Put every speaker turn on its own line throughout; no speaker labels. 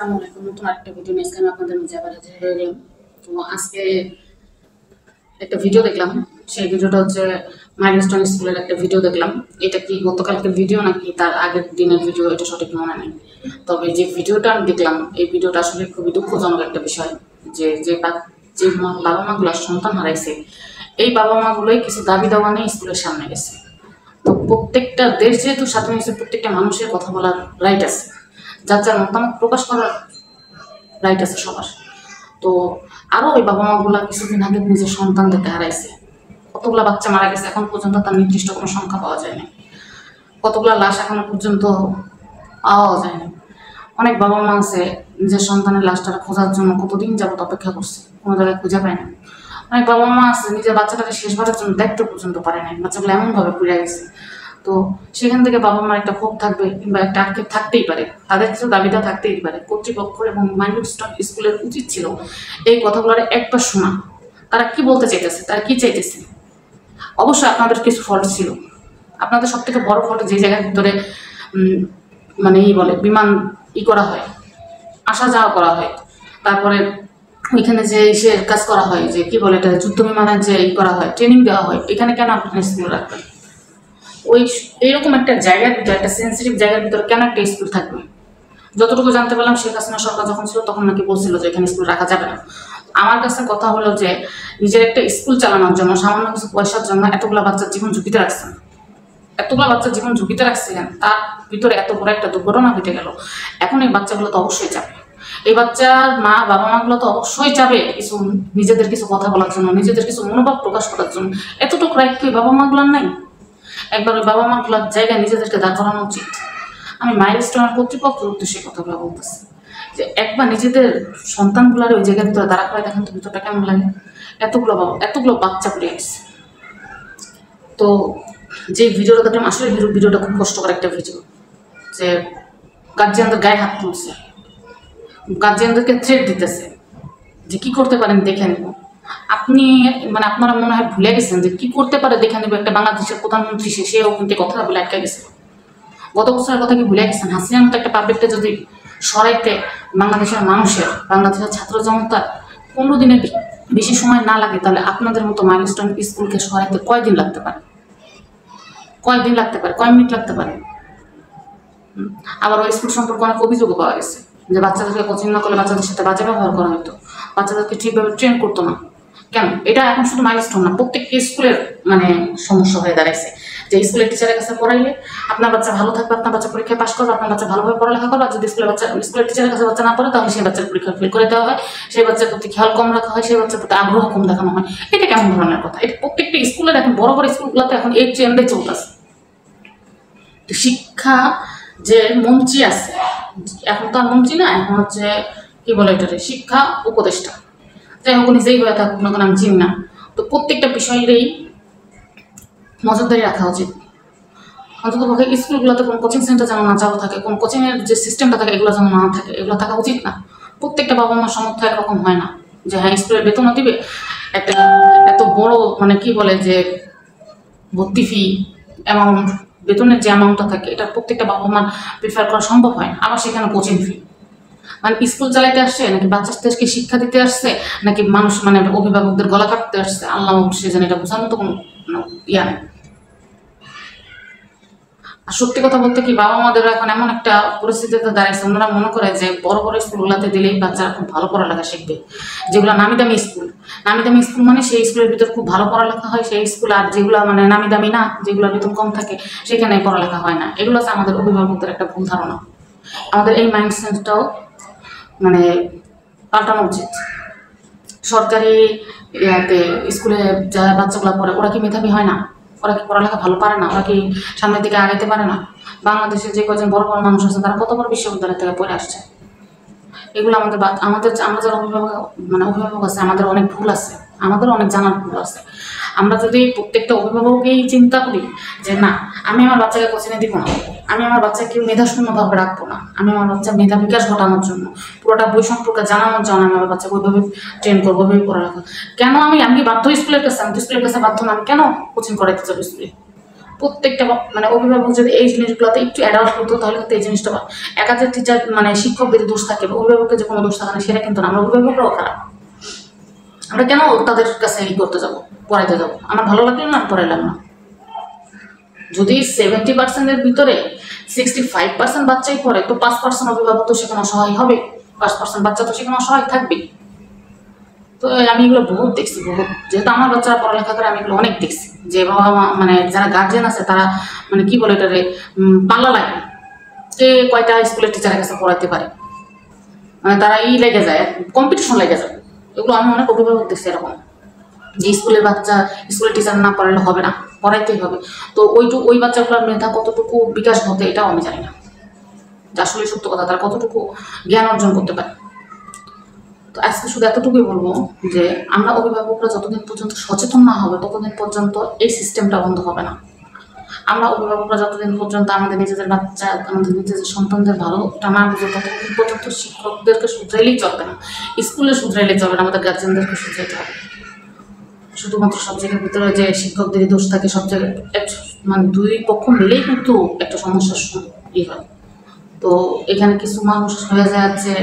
আসসালামু আলাইকুম। নতুন একটা ভিডিও নিয়ে আমি আপনাদের মাঝে আবার হাজির হয়ে গেলাম। তো আজকে একটা ভিডিও দেখলাম। সেই ভিডিওটা হচ্ছে মাইলস্টোন স্কুলের একটা ভিডিও দেখলাম। এটা কি গতকালকের ভিডিও নাকি তার আগের দিনের ভিডিও, এটা সঠিক মনে নেই। তবে যে ভিডিওটা আমি দেখলাম, এই ভিডিওটা আসলে খুবই দুঃখজনক একটা বিষয়। যে যে বাবা মাগুলো সন্তান হারাইছে, এই বাবা মাগুলোই কিছু দাবি দাওয়া নিয়ে স্কুলের সামনে গেছে। তো প্রত্যেকটা দেশ যেহেতু স্বাধীন হয়েছে, প্রত্যেকটা মানুষের কথা বলার রাইট আছে, যার যার মতামত প্রকাশ করার রাইট আছে সবার। তো আরও ওই বাবা মাগুলা কিছুদিন আগে নিজের সন্তানদেরকে হারাইছে। কতগুলা বাচ্চা মারা গেছে এখন পর্যন্ত তার নির্দিষ্ট কোনো সংখ্যা পাওয়া যায়নি। কতগুলা লাশ এখনো পর্যন্ত পাওয়া যায়নি। অনেক বাবা মা আছে নিজের সন্তানের লাশটা খোঁজার জন্য কতদিন যাবত অপেক্ষা করছে, কোনো জায়গায় খুঁজে পায় না। অনেক বাবা মা আছে নিজের বাচ্চাটাকে শেষবারের জন্য দেখতে পর্যন্ত পারে নাই, বাচ্চাগুলো এমনভাবে পুড়ে গেছে। তো সেখান থেকে বাবা মার একটা ক্ষোভ থাকবে কিংবা একটা আক্ষেপ থাকতেই পারে, তাদের কিছু দাবিটা থাকতেই পারে। কর্তৃপক্ষ এবং মাইলস্টোন স্কুলের উচিত ছিল এই কথাগুলোর একবার শোনা, তারা কি বলতে চাইতেছে, তারা কি চাইতেছে। অবশ্যই আপনাদের কিছু ফল্ট ছিল। আপনাদের সব থেকে বড় ফল্ট যে জায়গার ভিতরে মানে বলে বিমান করা হয়, আসা যাওয়া করা হয়, তারপরে ওইখানে যে কাজ করা হয়, যে কি বলে এটা যুদ্ধ বিমানের যে করা হয়, ট্রেনিং দেওয়া হয়, এখানে কেন আপনার স্কুল রাখবেন? ওই এইরকম একটা জায়গার ভিতরে, একটা সেন্সিটিভ জায়গার ভিতরে কেন একটা স্কুল থাকবে? যতটুকু জানতে পারলাম, শেখ হাসিনা সরকার যখন ছিল তখন নাকি বলছিল যে এখানে স্কুল রাখা যাবে না। আমার কাছে কথা হলো যে নিজের একটা স্কুল চালানোর জন্য সামান্য কিছু পয়সার জন্য এতগুলো বাচ্চার জীবন ঝুঁকিতে রাখছেন, এতগুলো বাচ্চার জীবন ঝুঁকিতে রাখছিলেন, তার ভিতরে এত বড় একটা দুর্ঘটনা ঘটে গেল। এখন এই বাচ্চাগুলো তো অবশ্যই যাবে, এই বাচ্চার মা বাবা মাগুলো তো অবশ্যই যাবে কিছু নিজেদের কিছু কথা বলার জন্য, নিজেদের কিছু মনোভাব প্রকাশ করার জন্য। এতটুকু রাইট কি বাবা মাগুলোর নাই? একবার ওই বাবা মাগুলোর জায়গায় নিজেদেরকে দাঁড় করানো উচিত। আমি মাইলস্টোনের কর্তৃপক্ষের উদ্দেশ্যে কথাগুলো বলতেছি যে একবার নিজেদের সন্তানগুলার ওই জায়গার ভিতরে দাঁড়া করে দেখেন তো ভিতরটা কেমন লাগে। এতগুলো বাচ্চা পড়ে গেছে। তো যে ভিডিওটা দেখলাম, আসলে ভিডিওটা খুব কষ্টকর একটা ভিডিও। যে গার্জিয়ানদের গায়ে হাত তুলছে, গার্জিয়ানদেরকে থ্রেট দিতেছে যে কি করতে পারেন দেখে নেব। আপনি মানে আপনারা মনে হয় ভুলে গেছেন যে কি করতে পারে দেখে নেব। একটা বাংলাদেশের প্রধানমন্ত্রী সেও কিন্তু কথা বলে আটকে গেছে। গত বছরের কথা কি ভুলে গেছেন? হাসিনার মতো একটা পাবলিকটা যদি সরাইতে বাংলাদেশের মানুষের, বাংলাদেশের ছাত্র জনতার 15 দিনের বেশি সময় না লাগে, তাহলে আপনাদের মতো মাইলস্টোন স্কুলকে সরাইতে কয়দিন লাগতে পারে? কয়দিন লাগতে পারে? কয় মিনিট লাগতে পারে? আবার ওই স্কুল সম্পর্কে অনেক অভিযোগও পাওয়া গেছে যে বাচ্চাদেরকে কোচিং না করলে বাচ্চাদের সাথে বাজে ব্যবহার করা হতো, বাচ্চাদেরকে ঠিকভাবে ট্রেন করতো না। কেন? এটা এখন শুধু মাইলস্টোন না, প্রত্যেকটি স্কুলের মানে সমস্যা হয়ে দাঁড়াইছে। যে স্কুলের টিচারের কাছে পড়াইলে আপনার বাচ্চা ভালো থাকবে, আপনার বাচ্চা পরীক্ষায় পাশ করবে, আপনার বাচ্চা ভালোভাবে পড়ালেখা করবে। আর যদি স্কুলের টিচারের কাছে বাচ্চা না পড়ে, তাহলে সেই বাচ্চার পরীক্ষা ফেল করে দেওয়া হয়, সেই বাচ্চার প্রতি খেয়াল কম রাখা হয়, সেই বাচ্চার প্রতি আগ্রহ কম দেখানো হয়। এটা কেমন ধরনের কথা? এটা প্রত্যেকটা স্কুলের, এখন বড় বড় স্কুলগুলোতে এখন এই ট্রেন্ডে চলতেছে। শিক্ষা যে মন্ত্রী আছে, এখন তো আর মন্ত্রী না, এখন হচ্ছে কি বলে এটা, শিক্ষা উপদেষ্টা, যাই হোক নিজেই হয়ে থাকুক না কেন আমি চিনি না। তো প্রত্যেকটা বিষয়েরই নজরদারি রাখা উচিত। অন্তত পক্ষে স্কুলগুলোতে কোনো কোচিং সেন্টার যেন না চালু থাকে, কোনো কোচিংয়ের যে সিস্টেমটা থাকে এগুলো যেন না থাকে, এগুলো থাকা উচিত না। প্রত্যেকটা বাবা মার সামর্থ্য একরকম হয় না যে হ্যাঁ স্কুলের বেতনও দিবে, একটা এত বড় মানে কি বলে যে ভর্তি ফি অ্যামাউন্ট, বেতনের যে অ্যামাউন্টটা থাকে, এটা প্রত্যেকটা বাবা মার প্রিফার করা সম্ভব হয় না। আবার সেখানে কোচিং ফি, মানে স্কুল চালাইতে আসছে নাকি বাচ্চাদেরকে শিক্ষা দিতে আসছে, নাকি মানুষ মানে অভিভাবকদের গলা কাটতে আসছে, আল্লাহ সে জানে, এটা বোঝার মতো কোনো ইয়া নেই। আর সত্যি কথা বলতে কি, বাবা মাদের এখন এমন একটা পরিস্থিতিতে দাঁড়াইছে, ওনারা মনে করে যে বড় বড় স্কুলগুলোতে দিলেই বাচ্চারা খুব ভালো পড়ালেখা শিখবে। যেগুলো নামি দামি স্কুল, নামি দামি স্কুল মানে সেই স্কুলের ভিতর খুব ভালো পড়ালেখা হয় সেই স্কুল, আর যেগুলো মানে নামি দামি না, যেগুলো বেতন কম থাকে সেখানে পড়ালেখা হয় না। এগুলো হচ্ছে আমাদের অভিভাবকদের একটা ভুল ধারণা। আমাদের এই মাইন্ডসেটটাও মানে পাল্টানো উচিত। সরকারি স্কুলে যারা বাচ্চাগুলো পড়ে, ওরা কি মেধাবী হয় না? ওরা কি পড়ালেখা ভালো পারে না? ওরা কি সামনের দিকে আগাইতে পারে না? বাংলাদেশে যে কয়েকজন বড় বড় মানুষ আছে তারা কত বড় বিশ্ববিদ্যালয় থেকে পড়ে আসছে। এগুলো আমাদের আমরা যারা অভিভাবক আছে, আমাদের অনেক ভুল আছে, আমাদের অনেক জানার ভুল আছে। আমরা যদি প্রত্যেকটা অভিভাবকই চিন্তা করি যে না, আমি আমার বাচ্চাকে কোচিংয়ে দিব না, আমি আমার বাচ্চাকে মেধাশূন্যভাবে রাখবো না, আমি আমার বাচ্চা মেধা বিকাশ ঘটানোর জন্য, পুরোটা বই সম্পর্কে জানানোর জন্য আমি আমার বাচ্চাকে ওইভাবে ট্রেন করবো, ওইভাবে পড়ালেখা। কেন আমি বাধ্য স্কুলের কাছে, আমি তো স্কুলের কাছে বাধ্য না, আমি কেন কোচিং করাইতে যাবো স্কুলে? প্রত্যেকটা মানে অভিভাবক যদি এই জিনিসগুলোতে একটু অ্যাডাপ্ট করতো তাহলে কিন্তু এই জিনিসটা একাধিক টিচার মানে শিক্ষকদের দোষ থাকে, অভিভাবকের যে কোনো দোষ থাকে না সেটা কিন্তু না। আমরা অভিভাবকরাও খারাপ, আমরা কেন তাদের কাছে এই করতে যাবো, পড়াইতে যাবো? আমার ভালো লাগলো না, পড়াইলাম না। যদি 70%-এর ভিতরে 65% বাচ্চাই পড়ে, তো 5% অভিভাবক তো সেখানে অসহায় হবে, 5% বাচ্চা তো সেখানে অসহায় থাকবে। তো আমি এগুলো বহুত দেখছি, বহুত, যেহেতু আমার বাচ্চারা পড়ালেখা করে আমি এগুলো অনেক দেখছি। যে বাবা মা মানে যারা গার্জিয়ান আছে তারা মানে কি বলে এটারে পাল্লা লাগে, কে কয়টা স্কুলের টিচারের কাছে পড়াইতে পারে, মানে তারা লেগে যায়, কম্পিটিশন লেগে যায়। এগুলো আমি অনেক অভিভাবক দেখছি এরকম, যে স্কুলের বাচ্চা স্কুলের টিচার না পড়ালে হবে না, পড়াইতেই হবে। তো ওই বাচ্চাগুলোর মেধা কতটুকু বিকাশ ঘটে এটাও আমি জানি না, যে আসলে সত্য কথা তারা কতটুকু জ্ঞান অর্জন করতে পারে। তো আজকে শুধু এতটুকুই বলবো যে আমরা অভিভাবকরা যতদিন পর্যন্ত সচেতন না হবে ততদিন পর্যন্ত এই সিস্টেমটা বন্ধ হবে না। আমরা অভিভাবকরা যতদিন পর্যন্ত আমাদের নিজেদের বাচ্চা, আমাদের নিজেদের সন্তানদের ভালোটা না বুঝে ততদিন পর্যন্ত শিক্ষকদেরকে শুধরাইলেই চলবে না, স্কুলে শুধরাইলেই চলবে না, আমাদের গার্জেনদেরকে শুধরাইতে হবে। শুধুমাত্র সব জায়গার ভিতরে যে শিক্ষকদেরই দোষ থাকে, সব জায়গায় মানে দুই পক্ষ মিলেই কিন্তু একটা সমস্যার হয়। তো এখানে কিছু মানুষ হয়ে যায় যে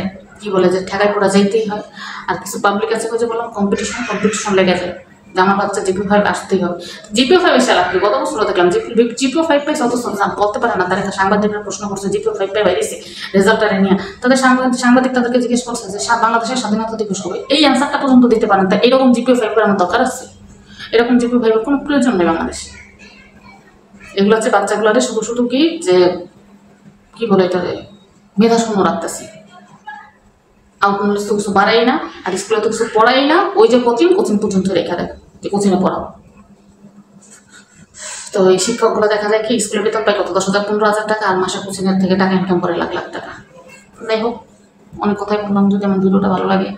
কি বলে যে ঠেকায় পড়া যাইতেই হয়, আর কিছু পাবলিক আছে যে বললাম কম্পিটিশন লেগে যায় যে আমার বাচ্চা GPA 5 আসতেই হবে। GPA 5 এসে লাগবে, গত বছর দেখলাম GPA 5 পাইছে, অত বলতে পারে না। তার একটা সাংবাদিকরা প্রশ্ন করছে GPA 5 পাই বাইরেছে রেজাল্টটা নিয়ে, তাদের সাংবাদিক তাদেরকে জিজ্ঞেস করছে যে বাংলাদেশের স্বাধীনতা দিবস হবে, এই অ্যান্সারটা পর্যন্ত দিতে পারেন। তা এরকম GPA 5 এর আমার দরকার আছে? এরকম GPA 5 এর কোনো প্রয়োজন নেই বাংলাদেশে। এগুলো হচ্ছে বাচ্চাগুলোরে শুধু কি যে কি বলে এটারে মেধা শূন্য রাখতেছি, আউটনোলেজ তো কিছু বাড়াই না, আর স্কুলে তো কিছু পড়াই না, ওই যে কোচিং পর্যন্ত রেখা দেয় যে কোচিংয়ে পড়াও। তো এই শিক্ষকগুলো দেখা যায় কি স্কুলের বেতন পায় কত, 10,000-15,000 টাকা, আর মাসে কোচিংয়ের থেকে টাকা ইনকাম করে লাখ লাখ টাকা। যাই হোক, অনেক কথাই বললাম। যদি আমার ভিডিওটা ভালো লাগে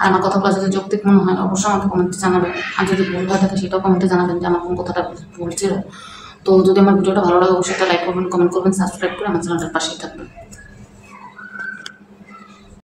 আর আমার কথাগুলো যদি যৌক্তিক মনে হয় অবশ্যই আমাকে কমেন্টে জানাবেন, আর যদি ভুল হয়ে থাকে সেটাও কমেন্টে জানাবেন যে আমার কোন কথাটা ভুল ছিল। তো যদি আমার ভিডিওটা ভালো লাগে অবশ্যই একটা লাইক করবেন, কমেন্ট করবেন, সাবস্ক্রাইব করে আমার চ্যানেলটার পাশেই থাকবেন।